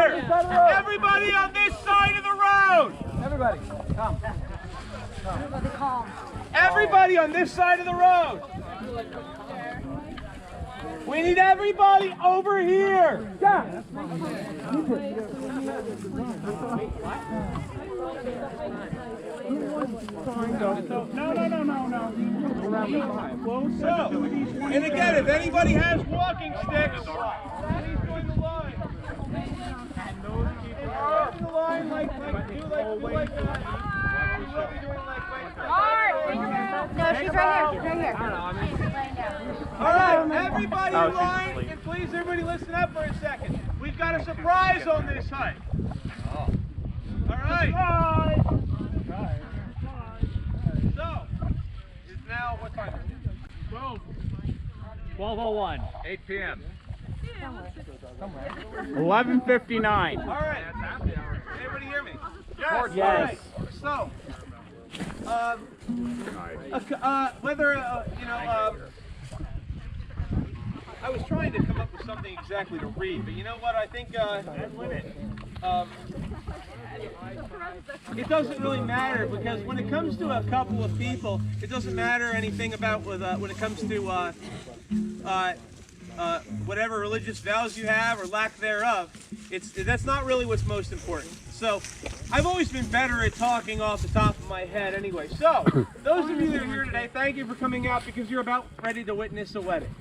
here! Everybody on this side of the road! Everybody, come. Everybody calm. Everybody on this side of the road! We need everybody over here! Yeah. No. So, and again, if anybody has walking sticks, please join the line. Join the line like that. You will be doing No, she's right here. She's right here. All right, everybody in line, and please everybody listen up for a second. We've got a surprise on this hike. All right. So, it's now, what time is it? 12:01. 8 p.m. 11:59. All right. Everybody hear me? Yes. Yes. All right. So, I was trying to come up with something exactly to read, but you know what? I think it doesn't really matter, because when it comes to a couple of people, it doesn't matter anything about when it comes to whatever religious vows you have or lack thereof. That's not really what's most important. So I've always been better at talking off the top of my head anyway. So those of you that are here today, thank you for coming out, because you're about ready to witness a wedding.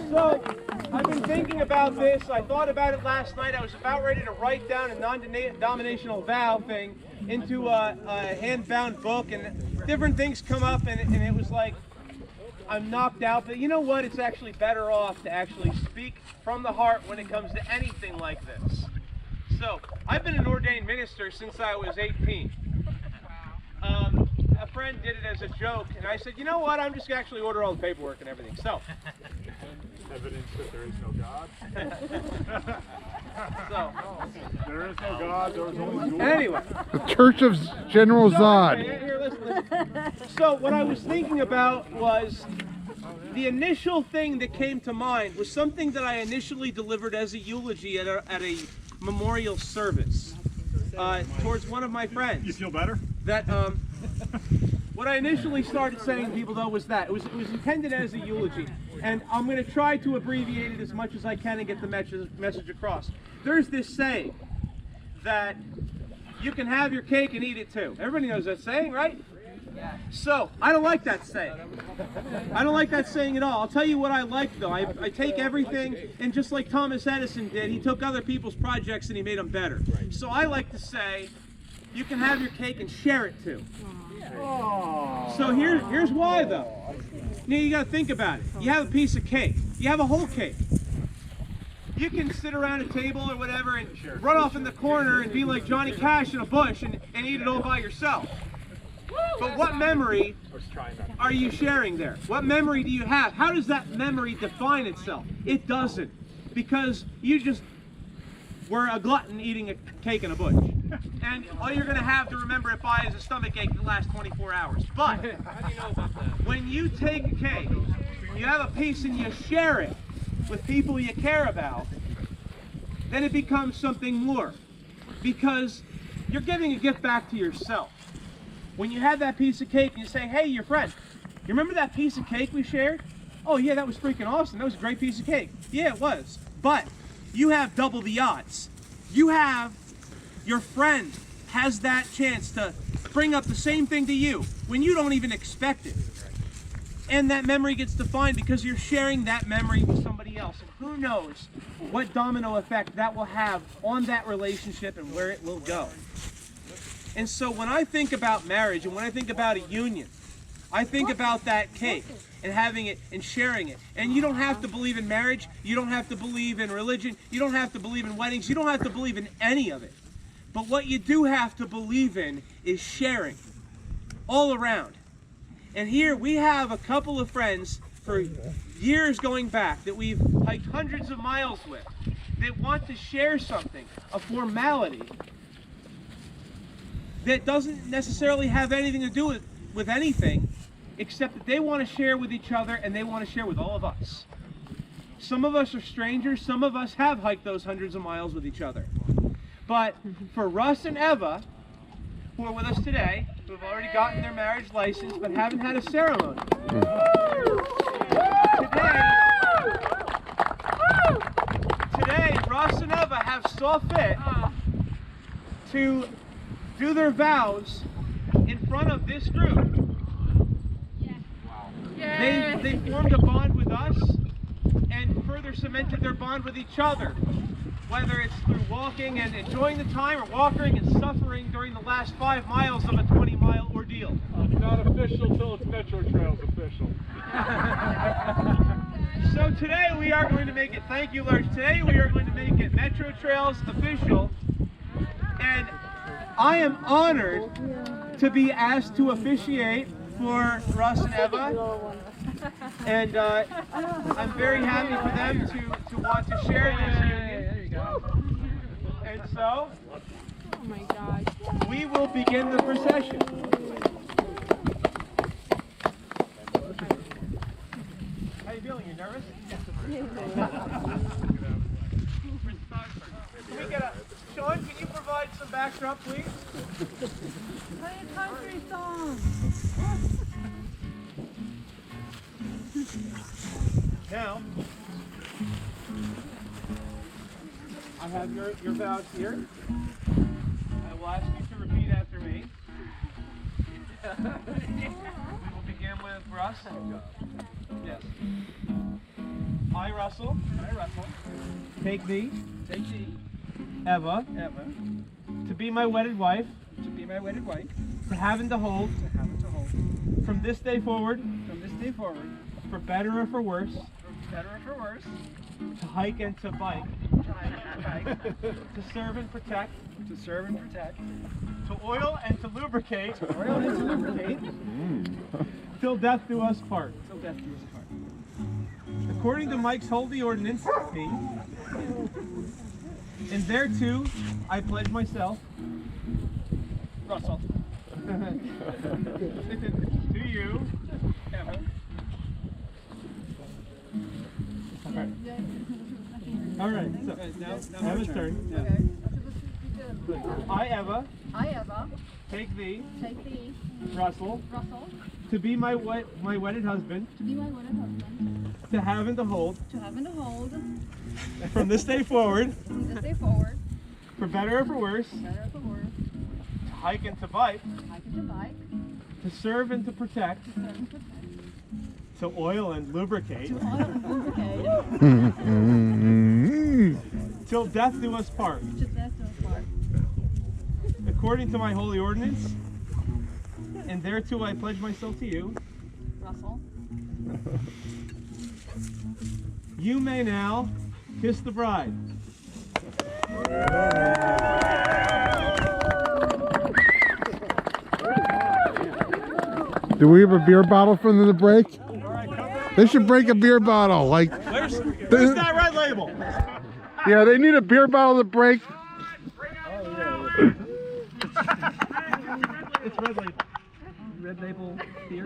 So I've been thinking about this. I thought about it last night. I was about ready to write down a non-denominational vow thing into a hand-bound book, and different things come up, and it was like I'm knocked out. But you know what? It's actually better off to actually speak from the heart when it comes to anything like this. So I've been an ordained minister since I was 18. A friend did it as a joke, and I said, you know what? I'm just going to actually order all the paperwork and everything. So. Evidence that there is no God. So. There is no God. There is only God. Anyway. The Church of General Zod. Okay, here, listen. So what I was thinking about was the initial thing that came to mind was something that I initially delivered as a eulogy at a memorial service towards one of my friends. You feel better? That what I initially started saying to people though was that it was intended as a eulogy, and I'm going to try to abbreviate it as much as I can and get the message across. There's this saying that you can have your cake and eat it too. Everybody knows that saying, right? Yeah. So I don't like that saying. I don't like that saying at all. I'll tell you what I like though. I take everything, and just like Thomas Edison did, he took other people's projects and he made them better. So I like to say, you can have your cake and share it too. So here's why though. Now you got to think about it. You have a piece of cake. You have a whole cake. You can sit around a table or whatever and run off in the corner and be like Johnny Cash in a bush and eat it all by yourself. But what memory are you sharing there? What memory do you have? How does that memory define itself? It doesn't, because you just were a glutton eating a cake in a bush. And all you're going to have to remember it by is a stomach ache that lasts 24 hours. But when you take a cake, you have a piece and you share it with people you care about, then it becomes something more, because you're giving a gift back to yourself. When you have that piece of cake and you say, hey, your friend, you remember that piece of cake we shared? Oh yeah, that was freaking awesome. That was a great piece of cake. Yeah, it was. But you have double the odds. You have, your friend has that chance to bring up the same thing to you when you don't even expect it. And that memory gets defined because you're sharing that memory with somebody else. And who knows what domino effect that will have on that relationship and where it will go. And so when I think about marriage and when I think about a union, I think about that cake and having it and sharing it. And you don't have to believe in marriage. You don't have to believe in religion. You don't have to believe in weddings. You don't have to believe in any of it. But what you do have to believe in is sharing all around. And here we have a couple of friends for years going back that we've hiked hundreds of miles with that want to share something, a formality that doesn't necessarily have anything to do with anything, except that they want to share with each other and they want to share with all of us. some of us are strangers, some of us have hiked those hundreds of miles with each other. But for Russ and Eva, who are with us today, who have already gotten their marriage license but haven't had a ceremony, today Russ and Eva have saw fit to do their vows in front of this group. They formed a bond with us and further cemented their bond with each other, whether it's through walking and enjoying the time or walking and suffering during the last 5 miles of a 20-mile ordeal. It's not official till it's Metrotrails official. So today we are going to make it, thank you Lurch, today we are going to make it Metrotrails official, and I am honored to be asked to officiate for Russ and Eva, and I'm very happy for them to want to share this union. There you go. And so, Oh my gosh. we will begin the procession. How you feeling? You nervous? Can we get a Sean? Can you provide some backdrop, please? Play a country song. Now, I have your vows here. I will ask you to repeat after me. We will begin with Russ. Yes. I, Russell. Take thee. Eva. To be my wedded wife. To have and to hold. From this day forward. For better or for worse. To hike and to bike. To serve and protect. To oil and to lubricate. Till death do us part. According to Mike's holy ordinance, and thereto I pledge myself, Russell, to you, Eva. All right, so now Eva's turn. I, Eva, take thee, Russell, to be my wedded husband, to have and to hold, from this day forward, for better or for worse, to hike and to bike, to serve and to protect, to oil and lubricate, till death do us part. According to my holy ordinance, and thereto I pledge myself to you, Russell. You may now kiss the bride. Do we have a beer bottle for them to break? They should break a beer bottle. Like, Where's that red label? yeah, they need a beer bottle to break. It's red label. Red label beer?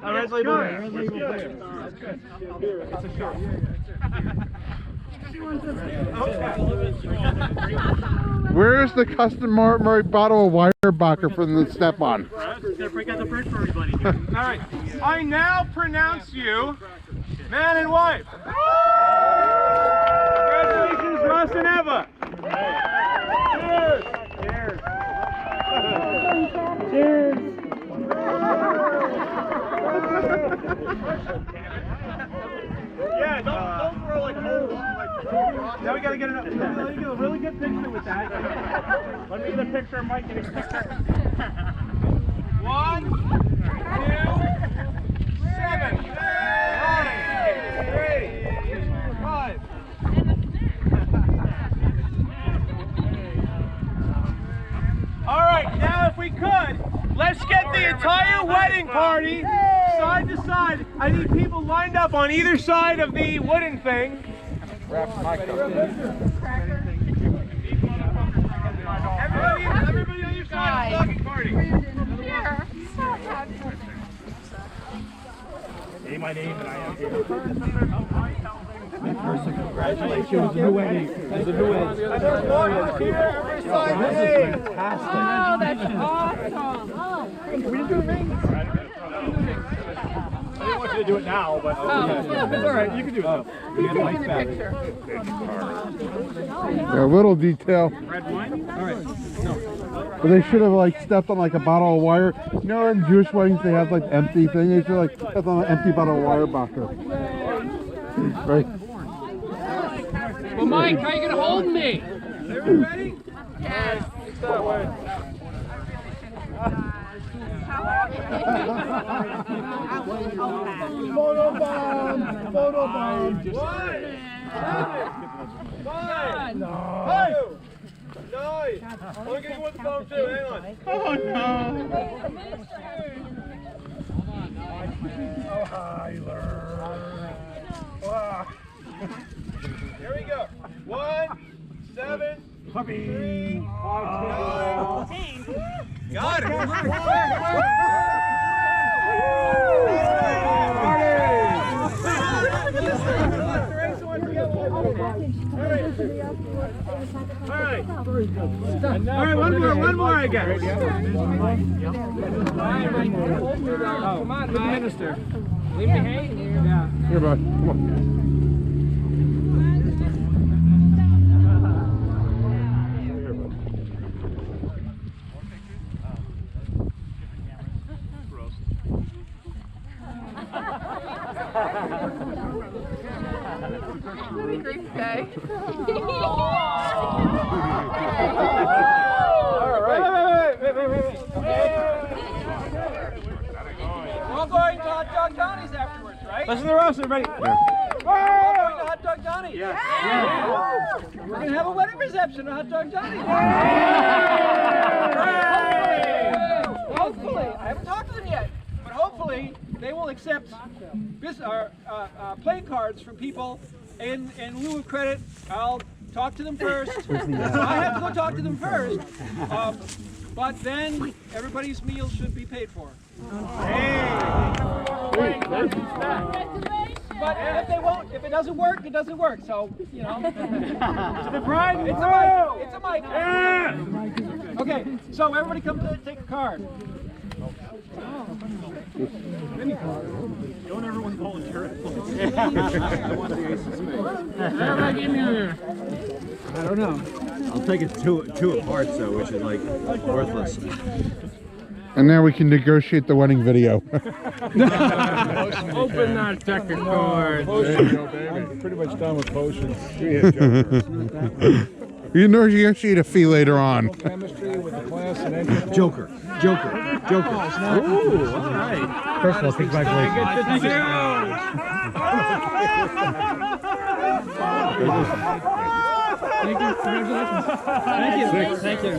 Oh, red label beer. Red label beer. It's a shot. Where's the customary bottle of Weyerbacher for them to step on? Gotta break out the bridge for everybody. All right. I now pronounce you man and wife. Congratulations, Russ and Eva. Cheers. Cheers. Yeah, don't throw like holes. Now we gotta get a really good picture with that. Let me get a picture of Mike getting a picture. 1, 2, 7, 8, 3, 5. All right, now if we could, let's get the entire wedding party side to side. I need people lined up on either side of the wooden thing. Everybody on your side of the vlogging party. Say my name and I am here. Congratulations. It was a new Eddie. It was a new Eddie. And there's more here. Every side. This is fantastic. Oh, that's awesome. I didn't want you to do it now, but it's all right. You can do it now. Taking a picture. Yeah, a little detail. Red wine? All right. But they should have like stepped on like a bottle of wire. You know, in Jewish weddings they have like empty thing. They should have like stepped on an empty bottle of wire backer. Right. Well, Mike, how you gonna hold me? Everybody ready? Yes. That way. Photo bomb! Photo bomb! 1, 7, 5, 2, 9. I'm gonna get you with the phone too. Hang on. Oh no! Oh, Hyler. Here we go. 1, 7, 3, 9. Got it. All right, one more, I guess. Come on, minister. Leave me hanging here. Yeah. Here, bud. Come on. Great day. We're all going to Hot Dog Donnie's afterwards, right? Listen to the roast, everybody. We're all going to Hot Dog Donnie's. Yeah. We're going to have a wedding reception at Hot Dog Donnie's. Hopefully, I haven't talked to them yet, but hopefully they will accept play cards from people in lieu of credit. I'll talk to them first. I have to go talk to them first. But then everybody's meal should be paid for. But if they won't, if it doesn't work, it doesn't work. So, you know. The bride. It's a mic. It's a mic. Yeah. Okay, so everybody come to take a card. Don't everyone volunteer it. I don't know. I'll take it two apart, so which is like worthless. And now we can negotiate the wedding video. Open that deck of cards. I'm pretty much done with potions. You know you negotiate a fee later on. Chemistry with the class and entry. Joker. Ooh, all right. First of all, congratulations. Thank you. Congratulations. Thank you.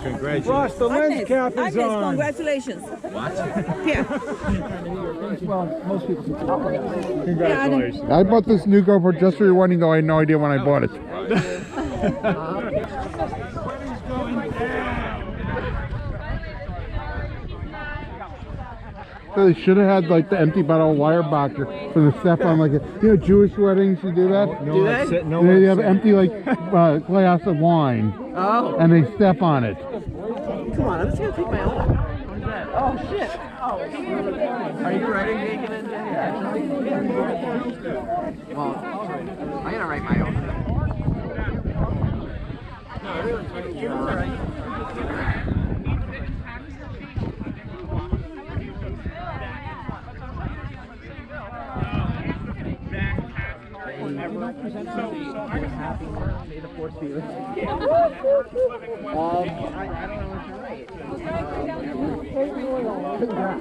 Congratulations. Ross, the lens cap is Agnes, on. congratulations. What? Yeah. Congratulations. I bought this new GoPro just for your wedding, though I had no idea when I bought it. So they should have had like the empty bottle of wire backer for the step on, like Jewish weddings. You do that? No one's sitting. No They one's have sitting. empty like glass of wine, and they step on it. Come on, I'm just gonna take my own. Oh shit. Oh. Are you writing bacon in there? Well, I'm gonna write my own. May the force be with you. I don't know what to write.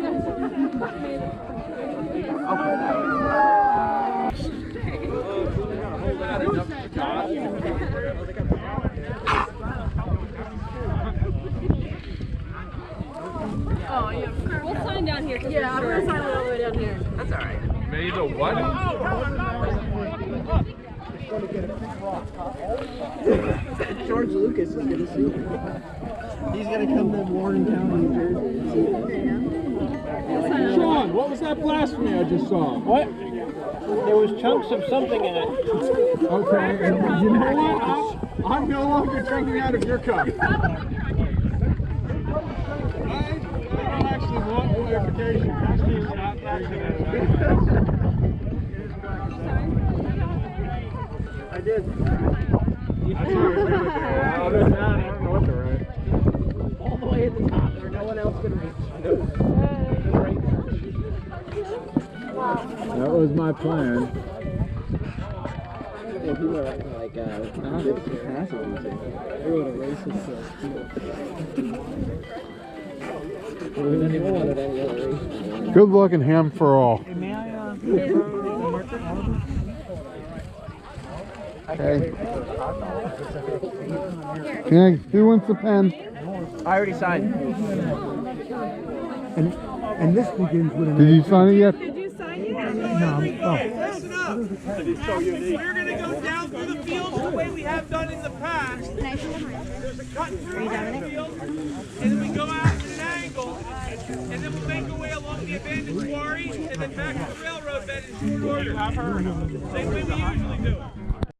Oh, yeah. We'll sign down here. Yeah, I'm going to sign all the way down here. That's all right. May the what? George Lucas is gonna see him. He's gonna come to Warren County, New Jersey and see him. Sean, what was that blasphemy I just saw? What? There was chunks of something in it. Okay, and you know what? I'm no longer drinking out of your cup. I actually want clarification. Christine's not drinking out of that. I did. I saw you leave it there. Other than that, I don't know what to write. All the way at the top where no one else can reach. That was my plan. If you were like passive music, they would have raced Then they wanted any other race. Good luck and ham for all. May I, Okay. Okay, who wants the pen? I already signed. And this begins with. Did you sign it yet? Did you sign it? Listen up. We're going to go down through the fields the way we have done in the past. There's a cut through the field, and then we go out at an angle, and then we'll make our way along the abandoned quarry, and then back to the railroad bed in short order. Same way we usually do it.